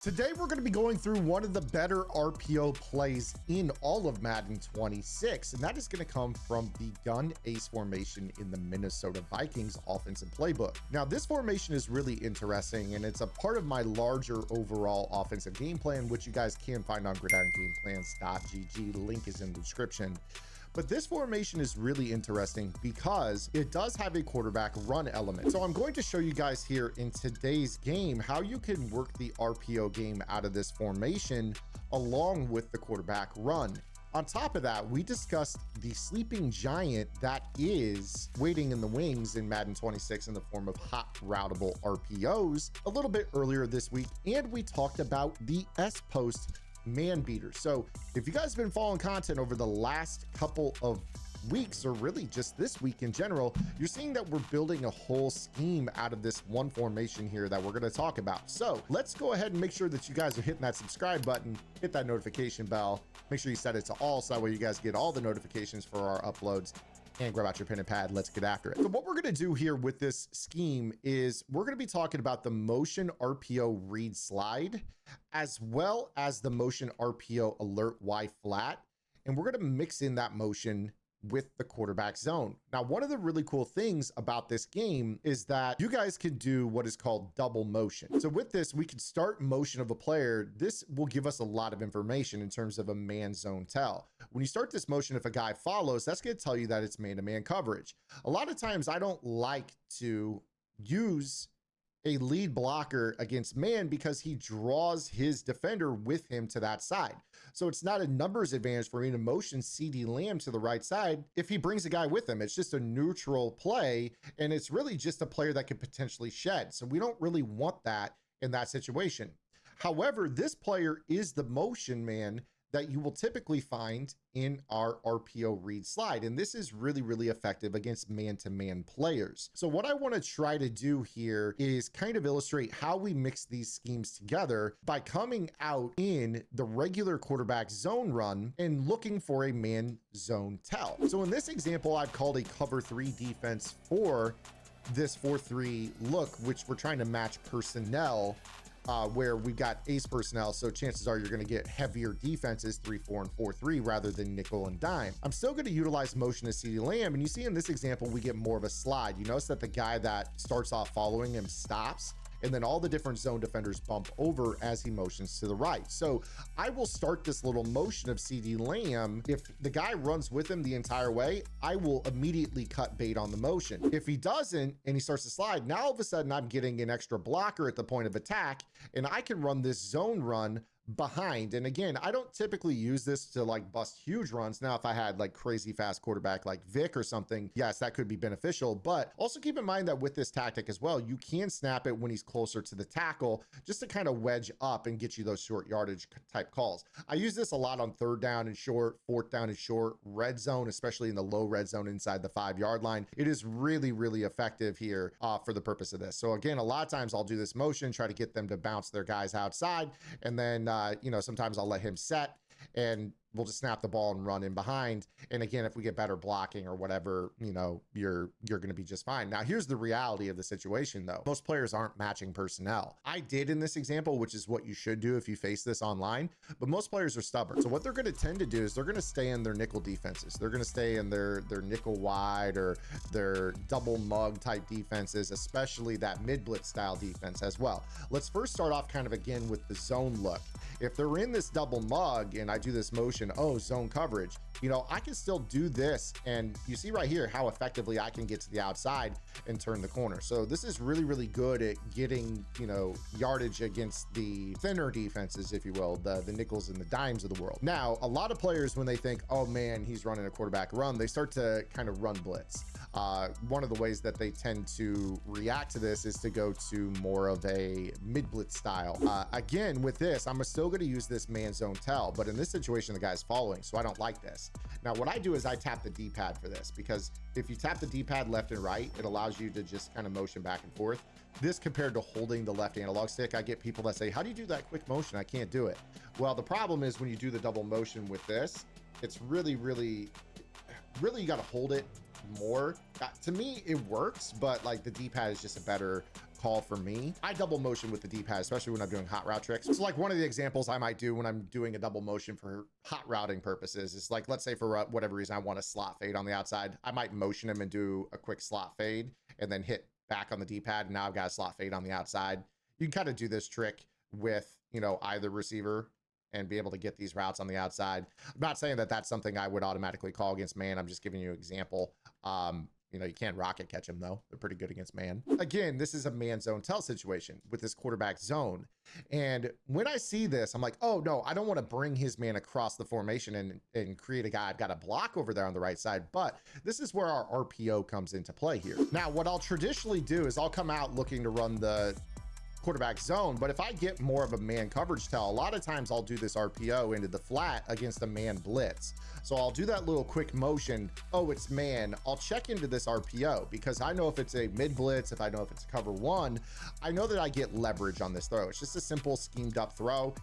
Today, we're going to be going through one of the better RPO plays in all of Madden 26, and that is going to come from the gun ace formation in the Minnesota Vikings offensive playbook. Now, this formation is really interesting, and it's a part of my larger overall offensive game plan, which you guys can find on gridirongameplans.gg. Link is in the description. But this formation is really interesting because it does have a quarterback run element. So I'm going to show you guys here in today's game how you can work the RPO game out of this formation along with the quarterback run. On top of that, we discussed the sleeping giant that is waiting in the wings in Madden 26 in the form of hot routable RPOs a little bit earlier this week. And we talked about the S-post man beater. So if you guys have been following content over the last couple of weeks, or really just this week in general, you're seeing that we're building a whole scheme out of this one formation here that we're going to talk about. So let's go ahead and make sure that you guys are hitting that subscribe button, hit that notification bell, make sure you set it to all so that way you guys get all the notifications for our uploads. And grab out your pen and pad. Let's get after it. So what we're going to do here with this scheme is we're going to be talking about the motion RPO read slide, as well as the motion RPO alert Y flat. And we're going to mix in that motion with the quarterback zone. Now, one of the really cool things about this game is that you guys can do what is called double motion. So with this, we can start motion of a player. This will give us a lot of information in terms of a man zone tell. When you start this motion, if a guy follows, that's going to tell you that it's man-to-man coverage. A lot of times I don't like to use a lead blocker against man because he draws his defender with him to that side. So it's not a numbers advantage for me to motion CD Lamb to the right side if he brings a guy with him. It's just a neutral play, and it's really just a player that could potentially shed. So we don't really want that in that situation. However, this player is the motion man that you will typically find in our RPO read slide. And this is really, really effective against man-to-man players. So what I want to try to do here is kind of illustrate how we mix these schemes together by coming out in the regular quarterback zone run and looking for a man zone tell. So in this example, I've called a cover 3 defense for this 4-3 look, which we're trying to match personnel where we got ace personnel. So chances are you're going to get heavier defenses 3-4 and 4-3 rather than nickel and dime. I'm still going to utilize motion as CD Lamb. And you see in this example, we get more of a slide. You notice that the guy that starts off following him stops, and then all the different zone defenders bump over as he motions to the right. So I will start this little motion of CD Lamb. If the guy runs with him the entire way, I will immediately cut bait on the motion. If he doesn't and he starts to slide, now all of a sudden I'm getting an extra blocker at the point of attack, and I can run this zone run behind. And again, I don't typically use this to like bust huge runs. Now, if I had like crazy fast quarterback like Vic or something, yes, that could be beneficial. But also keep in mind that with this tactic as well, you can snap it when he's closer to the tackle just to kind of wedge up and get you those short yardage type calls. I use this a lot on 3rd down and short, 4th down and short, red zone, especially in the low red zone inside the 5-yard line. It is really, really effective here for the purpose of this. So again, a lot of times I'll do this motion, try to get them to bounce their guys outside, and then you know, sometimes I'll let him set and we'll just snap the ball and run in behind. And again, if we get better blocking or whatever, you know, you're going to be just fine. Now, here's the reality of the situation though. Most players aren't matching personnel. I did in this example, which is what you should do if you face this online, but most players are stubborn. So what they're going to tend to do is they're going to stay in their nickel defenses. They're going to stay in their nickel wide or their double mug type defenses, especially that mid blitz style defense as well. Let's first start off kind of again with the zone look. If they're in this double mug and I do this motion, oh, zone coverage, you know, I can still do this. And you see right here how effectively I can get to the outside and turn the corner. So this is really, really good at getting, you know, yardage against the thinner defenses, if you will, the nickels and the dimes of the world. Now, a lot of players, when they think, oh man, he's running a quarterback run, they start to kind of run blitz. One of the ways that they tend to react to this is to go to more of a mid blitz style. Again, with this, I'm still going to use this man zone tell, but in this situation, the guy's following, so I don't like this. Now, what I do is I tap the D-pad for this, because if you tap the D-pad left and right, it allows you to just kind of motion back and forth. This compared to holding the left analog stick, I get people that say, how do you do that quick motion? I can't do it. Well, the problem is when you do the double motion with this, it's really, really really you got to hold it more. To me, it works, but like the D-pad is just a better call for me. I double motion with the D-pad, especially when I'm doing hot route tricks. So like one of the examples I might do when I'm doing a double motion for hot routing purposes is like, let's say for whatever reason I want a slot fade on the outside, I might motion him and do a quick slot fade and then hit back on the D-pad, and now I've got a slot fade on the outside. You can kind of do this trick with, you know, either receiver and be able to get these routes on the outside. I'm not saying that that's something I would automatically call against man. I'm just giving you an example. You know, you can't rocket catch them though. They're pretty good against man. Again, this is a man zone tell situation with this quarterback zone. And when I see this, I'm like, oh no, I don't want to bring his man across the formation and create a guy. I've got a block over there on the right side, but this is where our RPO comes into play here. Now, what I'll traditionally do is I'll come out looking to run the quarterback zone, but if I get more of a man coverage tell, a lot of times I'll do this RPO into the flat against a man blitz. So I'll do that little quick motion. Oh, it's man. I'll check into this RPO because I know if it's a mid blitz, if I know if it's cover one, I know that I get leverage on this throw. It's just a simple schemed up throw.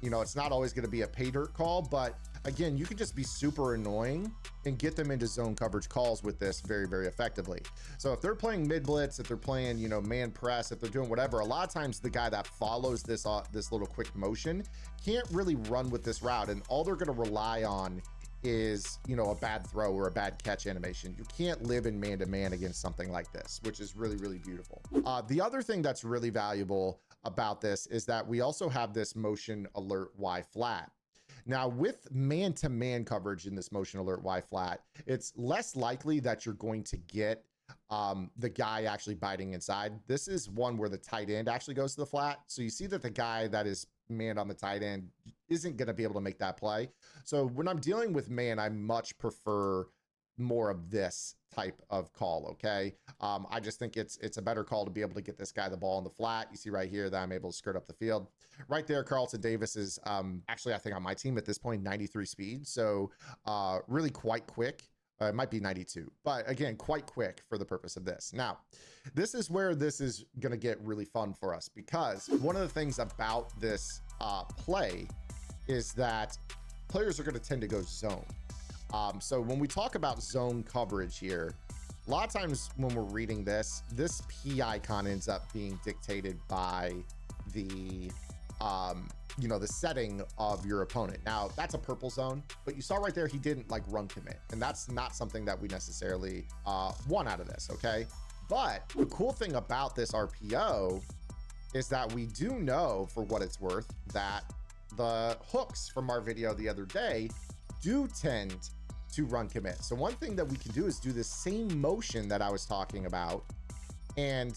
You know, it's not always going to be a pay dirt call, but again, you can just be super annoying and get them into zone coverage calls with this very, very effectively. So if they're playing mid blitz, if they're playing, you know, man press, if they're doing whatever, a lot of times the guy that follows this little quick motion can't really run with this route, and all they're going to rely on is, you know, a bad throw or a bad catch animation. You can't live in man-to-man against something like this, which is really, really beautiful. The other thing that's really valuable about this is that we also have this motion alert Y flat. Now, with man-to-man coverage in this motion alert Y flat, it's less likely that you're going to get the guy actually biting inside. This is one where the tight end actually goes to the flat. So you see that the guy that is man on the tight end isn't going to be able to make that play. So when I'm dealing with man, I much prefer more of this type of call. Okay. I just think it's a better call to be able to get this guy the ball in the flat. You see right here that I'm able to skirt up the field right there. Carlton Davis is actually, I think on my team at this point, 93 speed. So really quite quick. It might be 92, but again, quite quick for the purpose of this. Now, this is where this is going to get really fun for us, because one of the things about this play is that players are going to tend to go zone. So when we talk about zone coverage here, a lot of times when we're reading this P icon ends up being dictated by the you know, the setting of your opponent. Now that's a purple zone, but you saw right there, he didn't like run commit. And that's not something that we necessarily want out of this. Okay. But the cool thing about this RPO is that we do know, for what it's worth, that the hooks from our video the other day do tend to run commit. So one thing that we can do is do the same motion that I was talking about and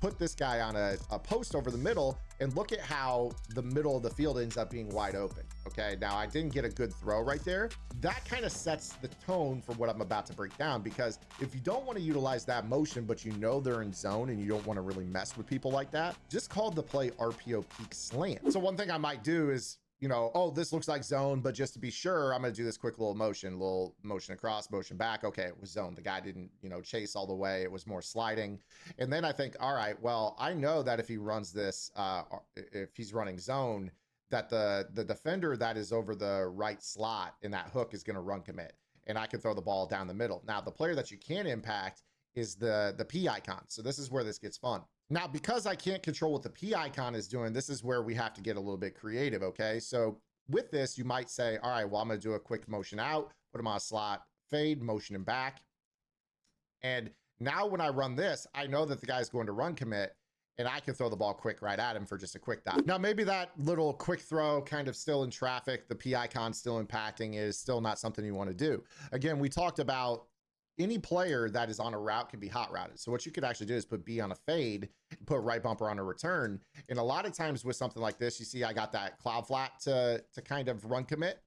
put this guy on a post over the middle, and look at how the middle of the field ends up being wide open. Okay, now I didn't get a good throw right there. That kind of sets the tone for what I'm about to break down, because if you don't want to utilize that motion, but you know they're in zone and you don't want to really mess with people like that, just call the play RPO peak slant. So one thing I might do is, you know, oh, this looks like zone, but just to be sure, I'm going to do this quick little motion across, motion back. Okay, it was zone. The guy didn't, you know, chase all the way. It was more sliding. And then I think, all right, well, I know that if he runs this, if he's running zone, that the defender that is over the right slot in that hook is going to run commit, and I can throw the ball down the middle. Now, the player that you can impact is the P icon. So this is where this gets fun. Now, because I can't control what the P icon is doing, this is where we have to get a little bit creative, okay? So with this, you might say, all right, well, I'm going to do a quick motion out, put him on a slot, fade, motion him back. And now when I run this, I know that the guy's going to run commit, and I can throw the ball quick right at him for just a quick dot. Now, maybe that little quick throw kind of still in traffic, the P icon still impacting, is still not something you want to do. Again, we talked about any player that is on a route can be hot routed. So what you could actually do is put B on a fade, put right bumper on a return. And a lot of times with something like this, you see I got that cloud flat to kind of run commit.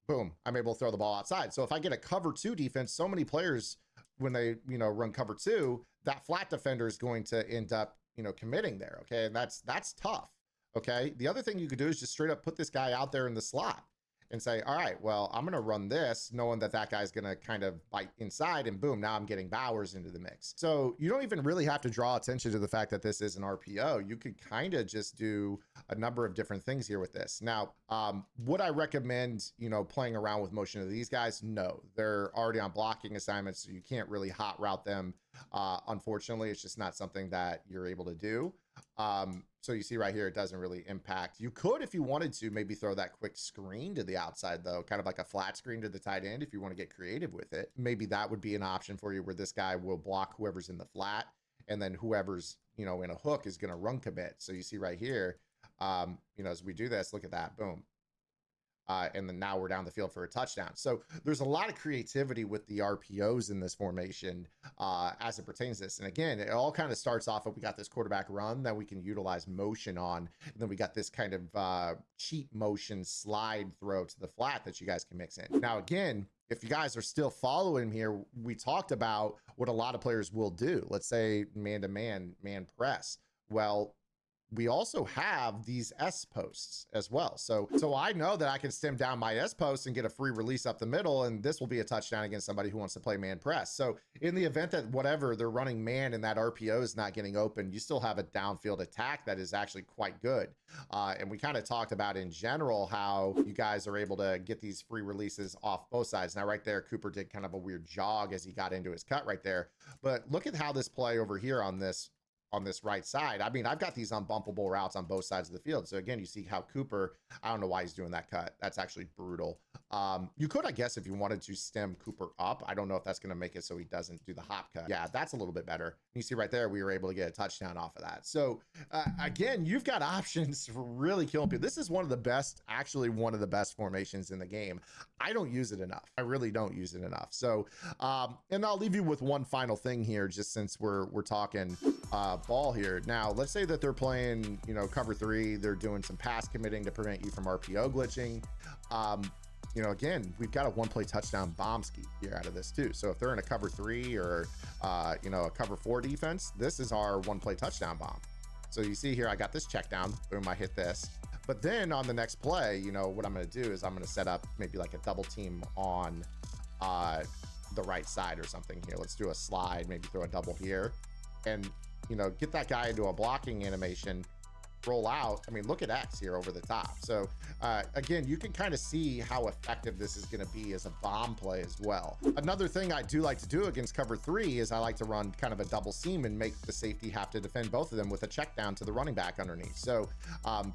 Boom, I'm able to throw the ball outside. So if I get a cover two defense, so many players, when they, you know, run cover two, that flat defender is going to end up, you know, committing there. Okay, and that's tough. Okay, the other thing you could do is just straight up put this guy out there in the slot. and say, all right, well, I'm going to run this knowing that that guy's going to kind of bite inside, and boom, now I'm getting Bowers into the mix. So you don't even really have to draw attention to the fact that this is an RPO. You could kind of just do a number of different things here with this. Now, would I recommend, playing around with motion of these guys? No, they're already on blocking assignments, so you can't really hot route them. Unfortunately, it's just not something that you're able to do. So you see right here, it doesn't really impact. You could, if you wanted to, maybe throw that quick screen to the outside though, kind of like a flat screen to the tight end if you want to get creative with it. Maybe that would be an option for you, where this guy will block whoever's in the flat, and then whoever's, in a hook is going to run commit. So you see right here, as we do this, look at that, boom. And then now we're down the field for a touchdown. So there's a lot of creativity with the RPOs in this formation as it pertains to this. And again, it all kind of starts off with, we got this quarterback run that we can utilize motion on. And then we got this kind of cheat motion slide throw to the flat that you guys can mix in. Now, again, if you guys are still following here, we talked about what a lot of players will do. Let's say man-to-man, man press. Well, we also have these S posts as well. So I know that I can stem down my S post and get a free release up the middle, and this will be a touchdown against somebody who wants to play man press. So in the event that whatever they're running man and that RPO is not getting open, you still have a downfield attack that is actually quite good. And we kind of talked about in general how you guys are able to get these free releases off both sides. Now right there, Cooper did kind of a weird jog as he got into his cut right there. But look at how this play over here on this right side. I mean, I've got these unbumpable routes on both sides of the field. So again, you see how Cooper, I don't know why he's doing that cut. That's actually brutal. You could, I guess, if you wanted to stem Cooper up. I don't know if that's going to make it so he doesn't do the hop cut. Yeah, that's a little bit better. You see right there, we were able to get a touchdown off of that. So again, you've got options for really killing people. This is one of the best, actually one of the best formations in the game. I don't use it enough. I really don't use it enough. So, and I'll leave you with one final thing here, just since we're talking ball here. Now, let's say that they're playing, cover 3. They're doing some pass committing to prevent you from RPO glitching. Again, we've got a one-play touchdown bomb ski here out of this too. So if they're in a cover 3 or, a cover 4 defense, this is our one-play touchdown bomb. So you see here, I got this check down. Boom, I hit this. But then on the next play, what I'm going to do is I'm going to set up maybe like a double team on the right side or something here. Let's do a slide, maybe throw a double here, and get that guy into a blocking animation, roll out. I mean, look at X here over the top. So again, you can kind of see how effective this is going to be as a bomb play as well. Another thing I do like to do against cover 3 is I like to run kind of a double seam and make the safety have to defend both of them with a check down to the running back underneath. So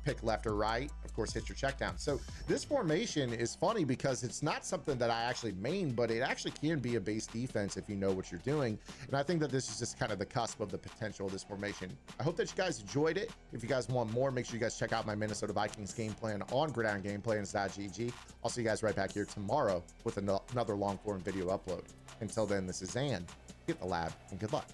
pick left or right, of course, hit your check down. So this formation is funny because it's not something that I actually main, but it actually can be a base defense if you know what you're doing. And I think that this is just kind of the cusp of the potential of this formation. I hope that you guys enjoyed it. If you guys want more, make sure you guys check out my Minnesota Vikings game plan on Gridiron Gameplay and .gg. I'll see you guys right back here tomorrow with another long form video upload. Until then, this is Zan. Get in the lab and good luck.